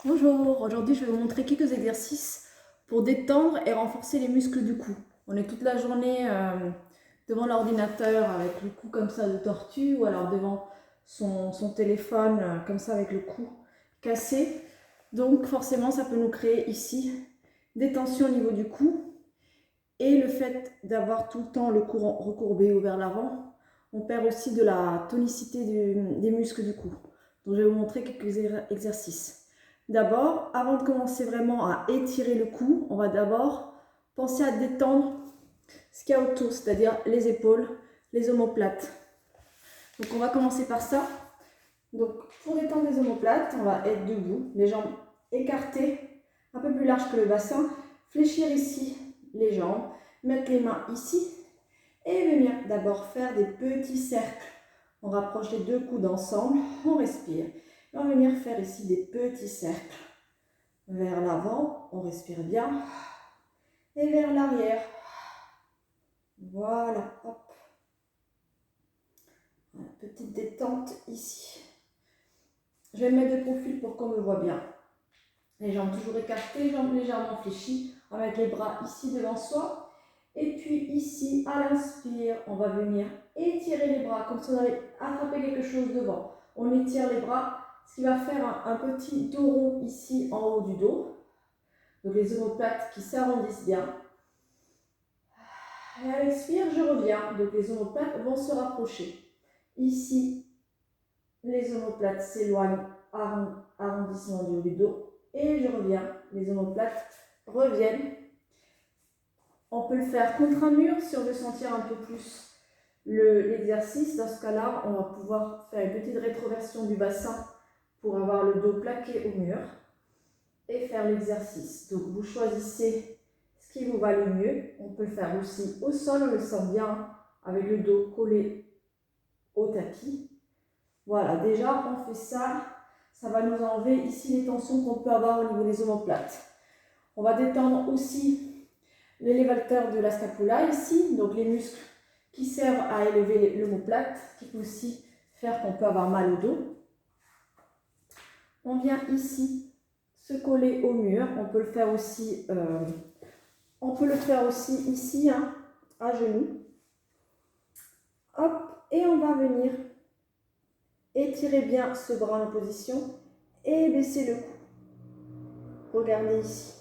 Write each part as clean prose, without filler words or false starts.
Bonjour, aujourd'hui je vais vous montrer quelques exercices pour détendre et renforcer les muscles du cou. On est toute la journée devant l'ordinateur avec le cou comme ça de tortue ou alors devant son téléphone comme ça avec le cou cassé. Donc forcément ça peut nous créer ici des tensions au niveau du cou et le fait d'avoir tout le temps le cou recourbé ou vers l'avant, on perd aussi de la tonicité des muscles du cou. Donc je vais vous montrer quelques exercices. D'abord, avant de commencer vraiment à étirer le cou, on va d'abord penser à détendre ce qu'il y a autour, c'est-à-dire les épaules, les omoplates. Donc on va commencer par ça. Donc pour détendre les omoplates, on va être debout, les jambes écartées, un peu plus larges que le bassin, fléchir ici les jambes, mettre les mains ici et venir d'abord faire des petits cercles. On rapproche les deux coudes ensemble, on respire. Et on va venir faire ici des petits cercles. Vers l'avant, on respire bien. Et vers l'arrière. Voilà, hop. Voilà, petite détente ici. Je vais me mettre de profil pour qu'on me voit bien. Les jambes toujours écartées, jambes légèrement fléchies. On va mettre les bras ici devant soi. Et puis ici, à l'inspire, on va venir étirer les bras comme si on avait attrapé quelque chose devant. On étire les bras, ce qui va faire un petit dos rond ici en haut du dos. Donc les omoplates qui s'arrondissent bien. Et à l'expire, je reviens. Donc les omoplates vont se rapprocher. Ici, les omoplates s'éloignent, arrondissement du haut du dos. Et je reviens. Les omoplates reviennent. On peut le faire contre un mur si on veut sentir un peu plus l'exercice. Dans ce cas-là, on va pouvoir faire une petite rétroversion du bassin pour avoir le dos plaqué au mur et faire l'exercice. Donc vous choisissez ce qui vous va le mieux. On peut le faire aussi au sol, on le sent bien avec le dos collé au tapis. Voilà, déjà on fait ça. Ça va nous enlever ici les tensions qu'on peut avoir au niveau des omoplates. On va détendre aussi l'élévateur de la scapula ici, donc les muscles qui servent à élever l'omoplate, qui peut aussi faire qu'on peut avoir mal au dos. On vient ici se coller au mur. On peut le faire aussi, ici, hein, à genoux. Hop, et on va venir étirer bien ce bras en position et baisser le cou. Regardez ici.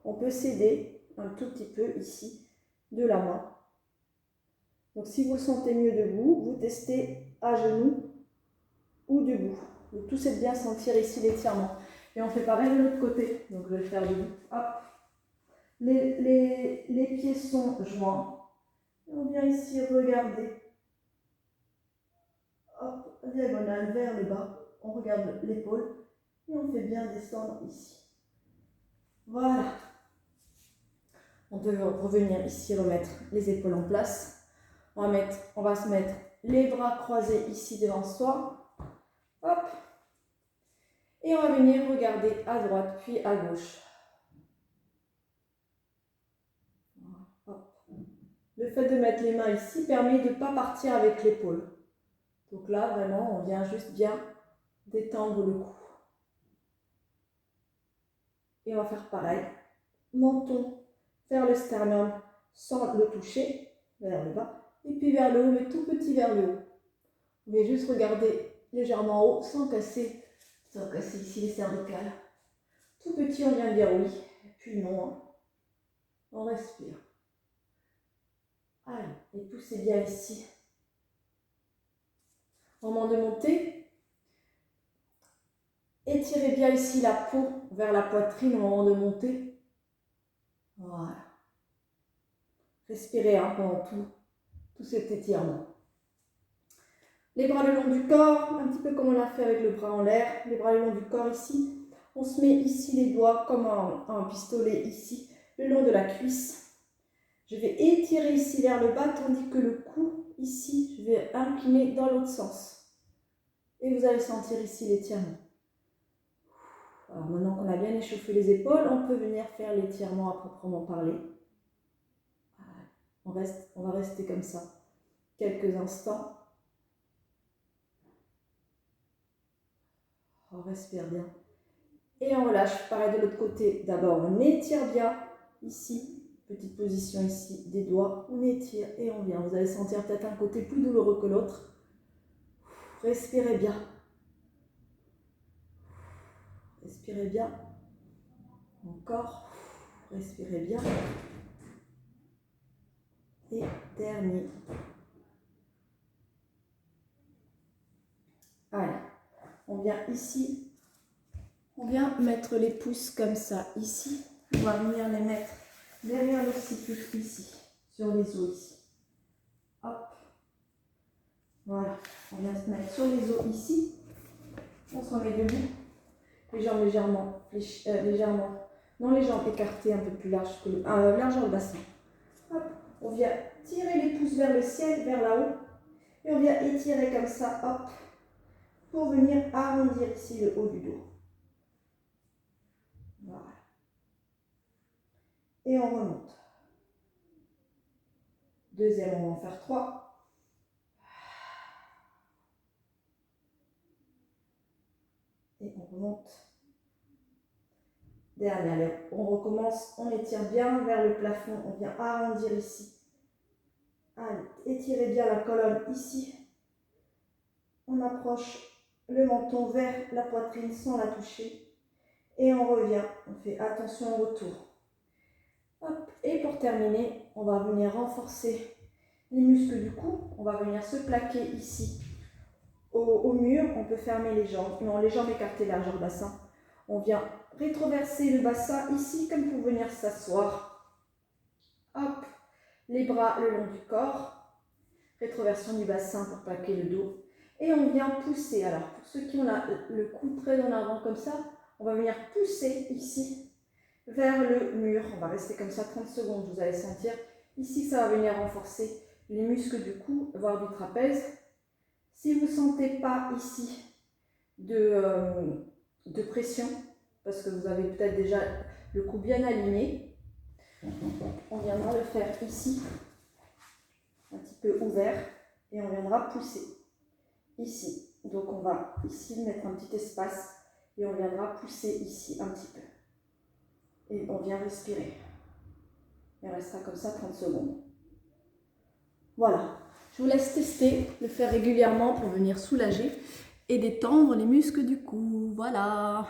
On peut s'aider un tout petit peu ici de la main. Donc si vous le sentez mieux debout, vous testez à genoux ou debout. Le tout c'est de bien sentir ici l'étirement. Et on fait pareil de l'autre côté. Donc je vais le faire debout. Hop. Les pieds sont joints. Et on vient ici regarder. Hop, diagonale vers le bas. On regarde l'épaule et on fait bien descendre ici. Voilà. On peut revenir ici, remettre les épaules en place. On va se mettre les bras croisés ici devant soi. Hop. Et on va venir regarder à droite puis à gauche. Hop. Le fait de mettre les mains ici permet de ne pas partir avec l'épaule. Donc là, vraiment, on vient juste bien détendre le cou. Et on va faire pareil. Menton vers le sternum sans le toucher, vers le bas. Et puis vers le haut, mais tout petit vers le haut. Vous pouvez juste regarder légèrement en haut sans casser ici les cervicales. Tout petit, on vient dire oui. Et puis non. Hein. On respire. Allez, et poussez bien ici. Au moment de monter, étirez bien ici la peau vers la poitrine au moment de monter. Voilà. Respirez hein, pendant tout cet étirement. Les bras le long du corps, un petit peu comme on l'a fait avec le bras en l'air. Les bras le long du corps ici. On se met ici les doigts comme un pistolet ici, le long de la cuisse. Je vais étirer ici vers le bas, tandis que le cou, ici, je vais incliner dans l'autre sens. Et vous allez sentir ici l'étirement. Alors maintenant qu'on a bien échauffé les épaules, on peut venir faire l'étirement à proprement parler. On va rester comme ça quelques instants. On respire bien. Et on relâche. Pareil de l'autre côté. D'abord, on étire bien ici. Petite position ici des doigts. On étire et on vient. Vous allez sentir peut-être un côté plus douloureux que l'autre. Respirez bien. Respirez bien. Encore. Respirez bien. Et dernier. Allez. On vient ici. On vient mettre les pouces comme ça ici. On va venir les mettre derrière l'occiput ici. Sur les os ici. Hop. Voilà. On vient se mettre sur les os ici. On se remet debout. Les jambes légèrement, non, les jambes écartées un peu plus larges que largeur le bassin. Hop. On vient tirer les pouces vers le ciel, vers là-haut. Et on vient étirer comme ça, hop, pour venir arrondir ici le haut du dos. Voilà. Et on remonte. Deuxième, on va en faire 3. Et on remonte. Dernier, allez, on recommence, on étire bien vers le plafond, on vient arrondir ici. Allez, étirez bien la colonne ici. On approche le menton vers la poitrine sans la toucher. Et on revient, on fait attention au retour. Hop. Et pour terminer, on va venir renforcer les muscles du cou. On va venir se plaquer ici au mur. On peut fermer les jambes, non, les jambes écartées largeur bassin. On vient rétroverser le bassin ici comme pour venir s'asseoir. Hop, les bras le long du corps. Rétroversion du bassin pour plaquer le dos. Et on vient pousser. Alors, pour ceux qui ont le cou très en avant comme ça, on va venir pousser ici vers le mur. On va rester comme ça 30 secondes. Vous allez sentir ici, ça va venir renforcer les muscles du cou, voire du trapèze. Si vous ne sentez pas ici de pression, parce que vous avez peut-être déjà le cou bien aligné, on viendra le faire ici, un petit peu ouvert, et on viendra pousser ici. Donc on va ici mettre un petit espace et on viendra pousser ici un petit peu. Et on vient respirer. Et on restera comme ça 30 secondes. Voilà. Je vous laisse tester, le faire régulièrement pour venir soulager et détendre les muscles du cou. Voilà.